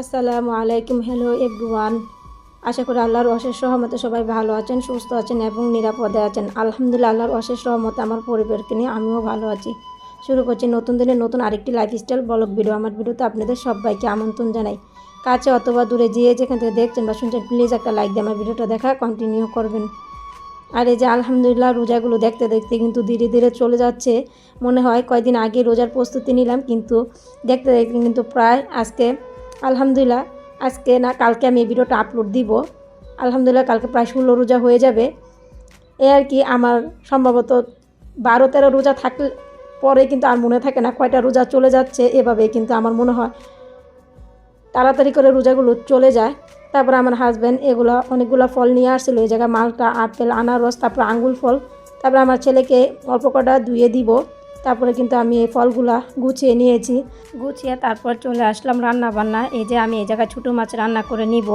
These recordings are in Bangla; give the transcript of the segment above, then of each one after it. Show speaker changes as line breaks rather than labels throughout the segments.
আসসালামু আলাইকুম। Hello everyone. আশা করি আল্লাহর অশেষ রহমতে সবাই ভালো আছেন, সুস্থ আছেন এবং নিরাপদে আছেন। আলহামদুলিল্লাহ, আল্লাহর অশেষ রহমতে আমার পরিবারকে নিয়ে আমিও ভালো আছি। শুরু করছি নতুন দিনে নতুন আরেকটি লাইফস্টাইল ব্লগ ভিডিও। আমার ভিডিওতে আপনাদের সবাইকে আমন্ত্রণ জানাই। কাছে অথবা দূরে যেখান থেকে দেখছেন বা শুনছেন, প্লিজ একটা লাইক দিয়ে আমার ভিডিওটা দেখা কন্টিনিউ করবেন। আর এই যে আলহামদুলিল্লাহ, রোজাগুলো দেখতে দেখতে কিন্তু ধীরে ধীরে চলে যাচ্ছে। মনে হয় কয়েকদিন আগে রোজার প্রস্তুতি নিলাম, কিন্তু দেখতে দেখতে কিন্তু প্রায় আলহামদুলিল্লাহ আজকে না কালকে আমি এই ভিডিওটা আপলোড দিব। আলহামদুলিল্লাহ কালকে প্রায় 16 রোজা হয়ে যাবে। এ আর কি, আমার সম্ভবত 12-13 রোজা থাকলে পরে কিন্তু আর মনে থাকে না কয়টা রোজা চলে যাচ্ছে। এভাবে কিন্তু আমার মনে হয় তাড়াতাড়ি করে রোজাগুলো চলে যায়। তারপর আমার হাজব্যান্ড এগুলো অনেকগুলো ফল নিয়ে আসছিলো, এই জায়গায় মালটা, আপেল, আনারস, তারপর আঙ্গুর ফল। তারপর আমার ছেলেকে অল্প কটা ধুয়ে দিব। তারপরে কিন্তু আমি এই ফলগুলা গুছিয়ে নিয়েছি। গুছিয়ে তারপর চলে আসলাম রান্না বান্না। এই যে আমি এই জায়গায় ছোটো মাছ রান্না করে নিব।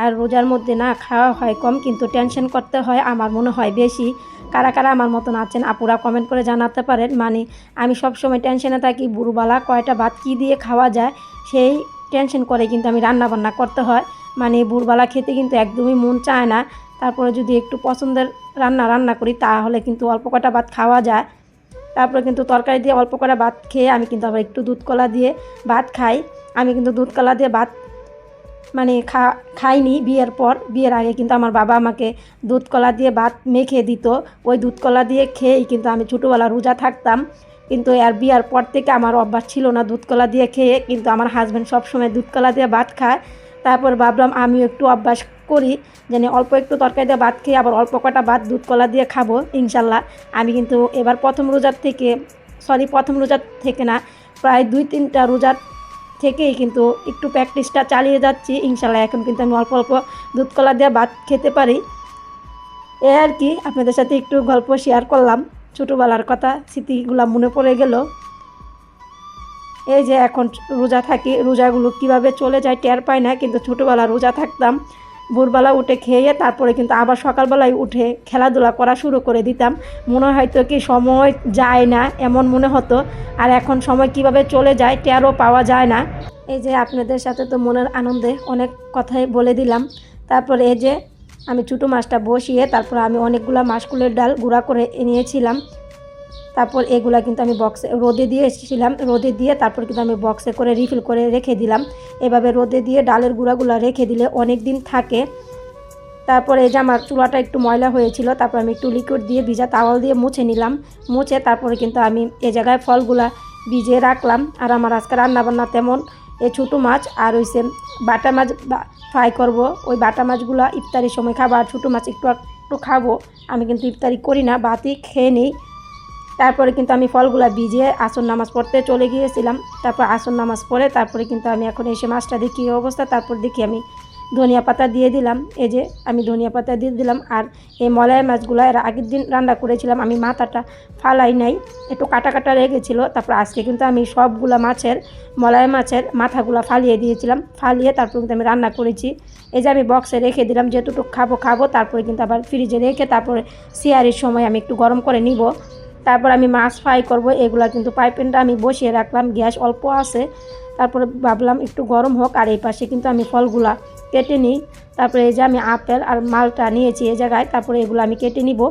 আর রোজার মধ্যে না খাওয়া হয় কম, কিন্তু টেনশন করতে হয় আমার মনে হয় বেশি। কারা কারা আমার মতন আছেন আপুরা কমেন্ট করে জানাতে পারেন। মানে আমি সবসময় টেনশনে থাকি, বুড়োবেলা কয়টা ভাত কী দিয়ে খাওয়া যায় সেই টেনশন করে কিন্তু আমি রান্না বান্না করতে হয়। মানে ভোরবেলা খেতে কিন্তু একদমই মন চায় না। তারপরে যদি একটু পছন্দের রান্না করি তাহলে কিন্তু অল্প কটা ভাত খাওয়া যায়। তারপরে কিন্তু তরকারি দিয়ে অল্প কটা ভাত খেয়ে আমি কিন্তু আবার একটু দুধ কলা দিয়ে ভাত খাই। আমি কিন্তু দুধ কলা দিয়ে ভাত মানে খাইনি বিয়ের পর। বিয়ের আগে কিন্তু আমার বাবা আমাকে দুধ কলা দিয়ে ভাত মেখে দিত। ওই দুধ কলা দিয়ে খেয়েই কিন্তু আমি ছোটোবেলা রোজা থাকতাম। কিন্তু আর বিয়ার পর থেকে আমার অভ্যাস ছিল না দুধ কলা দিয়ে খেয়ে, কিন্তু আমার হাজব্যান্ড সবসময় দুধ কলা দিয়ে ভাত খায়। তারপর ভাবলাম আমিও একটু অভ্যাস করি, যেন অল্প একটু তরকারি দিয়ে ভাত খেয়ে আবার অল্প কটা ভাত দুধ কলা দিয়ে খাবো ইনশাল্লাহ। আমি কিন্তু এবার প্রথম রোজার থেকে না, প্রায় 2-3টা রোজার থেকেই কিন্তু একটু প্র্যাকটিসটা চালিয়ে যাচ্ছি ইনশাল্লাহ। এখন কিন্তু আমি অল্প অল্প দুধ কলা দিয়ে ভাত খেতে পারি। এ আর কি, আপনাদের সাথে একটু গল্প শেয়ার করলাম, ছোটোবেলার কথা স্মৃতিগুলো মনে পড়ে গেল। এই যে এখন রোজা থাকি, রোজাগুলো কিভাবে চলে যায় টের পায় না, কিন্তু ছোটোবেলা রোজা থাকতাম। ভোরবেলা উঠে খেয়ে তারপরে কিন্তু আবার সকালবেলায় উঠে খেলাধুলা করা শুরু করে দিতাম। মনে হয়তো কি সময় যায় না এমন মনে হতো। আর এখন সময় কিভাবে চলে যায় টেরও পাওয়া যায় না। এই যে আপনাদের সাথে তো মনের আনন্দে অনেক কথাই বলে দিলাম। তারপরে এই যে আমি ছোটো মাছটা বসিয়ে তারপর আমি অনেকগুলো মাছকুলের ডাল গুঁড়া করে নিয়েছিলাম। তারপর এগুলা কিন্তু আমি বক্সে রোদে দিয়ে এসেছিলাম, রোদে দিয়ে তারপর কিন্তু আমি বক্সে করে রিফিল করে রেখে দিলাম। এভাবে রোদে দিয়ে ডালের গুঁড়াগুলো রেখে দিলে অনেক দিন থাকে। তারপরে এই যে আমার চুলাটা একটু ময়লা হয়েছিল, তারপর আমি একটু লিকুইড দিয়ে ভিজা তাওয়াল দিয়ে মুছে নিলাম। মুছে তারপরে কিন্তু আমি এই জায়গায় ফলগুলা ভিজিয়ে রাখলাম। আর আমার আজকে রান্নাবান্না তেমন এই ছোটো মাছ আর হইছে বাটা মাছ ফ্রাই করব। ওই বাটা মাছগুলো ইফতারির সময় খাবো, আর ছোটো মাছ একটু একটু খাবো। আমি কিন্তু ইফতারি করি না, ভাতই খেয়ে নিই। তারপরে কিন্তু আমি ফলগুলা ভিজিয়ে আসর নামাজ পড়তে চলে গিয়েছিলাম। তারপর আসর নামাজ পড়ে তারপরে কিন্তু আমি এখন এসে মাছটা দেখি অবস্থা, তারপর দেখি আমি ধনিয়া পাতা দিয়ে দিলাম। এই যে আমি ধনিয়া পাতা দিয়ে দিলাম। আর এই মলাই মাছগুলো এর আগের দিন রান্না করেছিলাম, আমি মাথাটা ফালাই নাই, একটু কাটা কাটা রেখেছিলো। তারপর আজকে কিন্তু আমি সবগুলা মলাই মাছের মাথাগুলো ফালিয়ে দিয়েছিলাম। ফালিয়ে তারপর কিন্তু আমি রান্না করেছি। এই যে আমি বক্সে রেখে দিলাম, যেটুকু খাবো। তারপরে কিন্তু আবার ফ্রিজে রেখে তারপরে সিয়ারের সময় আমি একটু গরম করে নিব। তারপর আমি মাছ ফ্রাই করব। এগুলা কিন্তু পাইপেনটা আমি বসিয়ে রাখলাম, গ্যাস অল্প আছে। তারপরে ভাবলাম একটু গরম হোক। আর এই পাশে কিন্তু আমি ফলগুলা কেটে নিই। তারপরে এই যে আমি আপেল আর মালটা নিয়েছি এই জায়গায়, তারপরে এগুলো আমি কেটে নিব।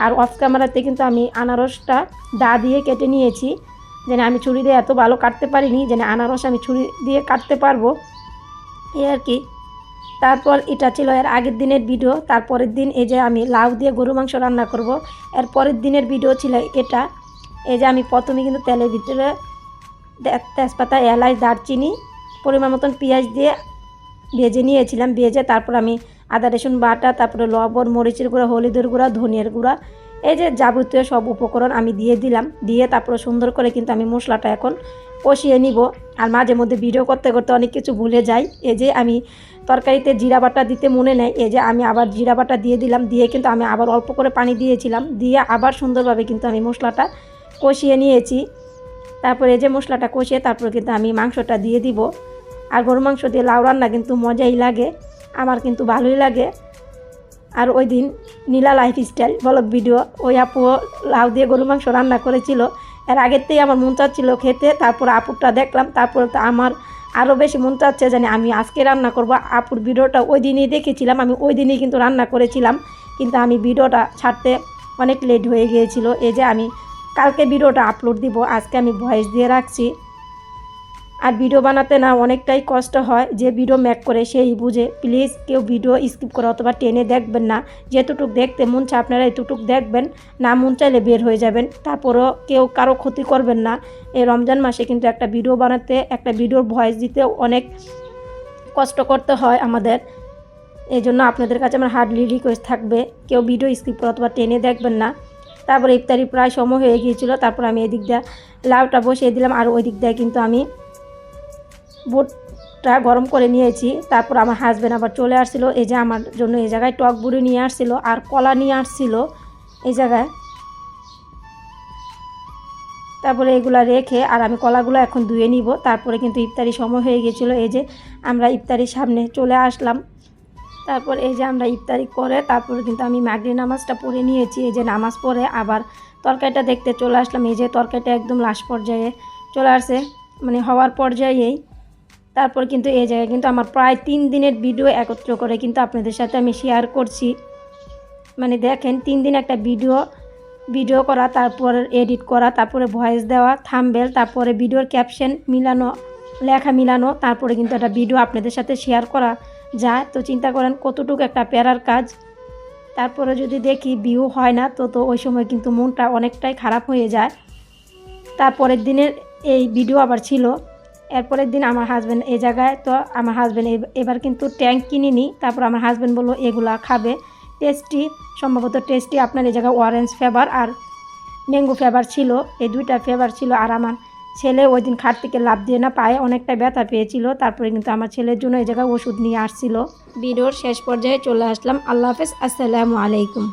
আর অফ ক্যামেরাতে কিন্তু আমি আনারসটা দা দিয়ে কেটে নিয়েছি, যেন আমি ছুরি দিয়ে এত ভালো কাটতে পারিনি, যেন আনারস আমি ছুরি দিয়ে কাটতে পারবো এই আর কি। তারপর এটা ছিল এর আগের দিনের ভিডিও। তারপরের দিন এই যে আমি লাউ দিয়ে গরু মাংস রান্না করব। এর পরের দিনের ভিডিও ছিল এটা। এই যে আমি প্রথমে কিন্তু তেলের ভিতরে তেজপাতা, এলাচ, দারচিনি, পরিমাণ মতন পেঁয়াজ দিয়ে ভেজে নিয়েছিলাম। ভেজে তারপর আমি আদা রসুন বাটা, তারপরে লবণ, মরিচের গুঁড়া, হলুদের গুঁড়া, ধনিয়ার গুঁড়া, এই যে যাবতীয় সব উপকরণ আমি দিয়ে দিলাম। দিয়ে তারপরে সুন্দর করে কিন্তু আমি মশলাটা এখন কষিয়ে নিব। আর মাঝে মধ্যে ভিডিও করতে করতে অনেক কিছু ভুলে যাই। এই যে আমি তরকারিতে জিরা বাটা দিতে মনে নেই, এই যে আমি আবার জিরা বাটা দিয়ে দিলাম। দিয়ে কিন্তু আমি আবার অল্প করে পানি দিয়েছিলাম, দিয়ে আবার সুন্দরভাবে কিন্তু আমি মশলাটা কষিয়ে নিয়েছি। তারপরে এই যে মশলাটা কষিয়ে তারপরে কিন্তু আমি মাংসটা দিয়ে দিব। আর গরু মাংস দিয়ে লাউ রান্না কিন্তু মজাই লাগে, আমার কিন্তু ভালোই লাগে। আর ওই দিন নীলা লাইফস্টাইল ব্লগ ভিডিও, ওই আপু লাউ দিয়ে গরু মাংস রান্না করেছিল। এর আগের থেকেই আমার মন চাচ্ছিল খেতে। তারপর আপুরটা দেখলাম, তারপর তো আমার আরও বেশি মন চাচ্ছে জানি আমি আজকে রান্না করব। আপুর ভিডিওটা ওই দিনই দেখেছিলাম, আমি ওই দিনই কিন্তু রান্না করেছিলাম, কিন্তু আমি ভিডিওটা ছাড়তে অনেক লেট হয়ে গিয়েছিল। এই যে আমি কালকে ভিডিওটা আপলোড দিব, আজকে আমি ভয়েস দিয়ে রাখছি। আর ভিডিও বানাতে না অনেকটাই কষ্ট হয়, যে ভিডিও মেক করে সেই বুঝে। প্লিজ কেউ ভিডিও স্কিপ করে অথবা টেনে দেখবেন না, যেটুকুক দেখতে মন চায় আপনারা এতটুক দেখবেন, না মন চাইলে বের হয়ে যাবেন। তারপরও কেউ কারো ক্ষতি করবেন না। এই রমজান মাসে কিন্তু একটা ভিডিও বানাতে, একটা ভিডিওর ভয়েস দিতে অনেক কষ্ট করতে হয় আমাদের। এই জন্য আপনাদের কাছে আমার হার্ডলি রিকোয়েস্ট থাকবে, কেউ ভিডিও স্কিপ করে অথবা টেনে দেখবেন না। তারপরে ইফতারি প্রায় সময় হয়ে গিয়েছিল, তারপর আমি এদিক দিয়ে লাউটা বসিয়ে দিলাম, আর ওই দিক দিয়ে কিন্তু আমি বুটটা গরম করে নিয়েছি। তারপর আমার হাজব্যান্ড আবার চলে আসছিল, এই যে আমার জন্য এই জায়গায় টক বুড়ি নিয়ে আসছিল আর কলা নিয়ে আসছিল এই জায়গায়। তারপরে এগুলা রেখে আর আমি কলাগুলো এখন ধুয়ে নিব। তারপরে কিন্তু ইফতারি সময় হয়ে গিয়েছিলো, এই যে আমরা ইফতারির সামনে চলে আসলাম। তারপর এই যে আমরা ইফতারি করে তারপরে কিন্তু আমি মাগরিব নামাজটা পড়ে নিয়েছি। এই যে নামাজ পড়ে আবার তরকারিটা দেখতে চলে আসলাম। এই যে তরকারিটা একদম লাস্ট পর্যায়ে চলে আসছে, মানে হওয়ার পর্যায়েই। তারপর কিন্তু এই জায়গায় কিন্তু আমার প্রায় 3 দিনের ভিডিও একত্র করে কিন্তু আপনাদের সাথে আমি শেয়ার করছি। মানে দেখেন 3 দিন একটা ভিডিও করা, তারপর এডিট করা, তারপরে ভয়েস দেওয়া, থাম্বনেল, তারপরে ভিডিওর ক্যাপশন মিলানো, লেখা মিলানো, তারপরে কিন্তু একটা ভিডিও আপনাদের সাথে শেয়ার করা যায়। তো চিন্তা করেন কতটুকু একটা প্যারার কাজ। তারপরে যদি দেখি ভিউ হয় না তো ওই সময় কিন্তু মনটা অনেকটাই খারাপ হয়ে যায়। তারপরের দিনের এই ভিডিও আবার ছিল। এরপরের দিন আমার হাজব্যান্ড এই জায়গায়, তো আমার হাজব্যান্ড এবার কিন্তু ট্যাঙ্ক কিনিনি। তারপর আমার হাজব্যান্ড বললো এগুলা খাবে, টেস্টি, সম্ভবত টেস্টি আপনার এই জায়গায় অরেঞ্জ ফ্লেভার আর ম্যাঙ্গো ফ্লেভার ছিল, এই 2টা ফ্লেভার ছিল। আর আমার ছেলে ওই দিন খাট থেকে লাফ দিয়ে না পায়ে অনেকটা ব্যথা পেয়েছিল। তারপরে কিন্তু আমার ছেলের জন্য এই জায়গায় ওষুধ নিয়ে আসছিল। ভিডিওর শেষ পর্যায়ে চলে আসলাম। আল্লাহ হাফেজ, আসসালামু আলাইকুম।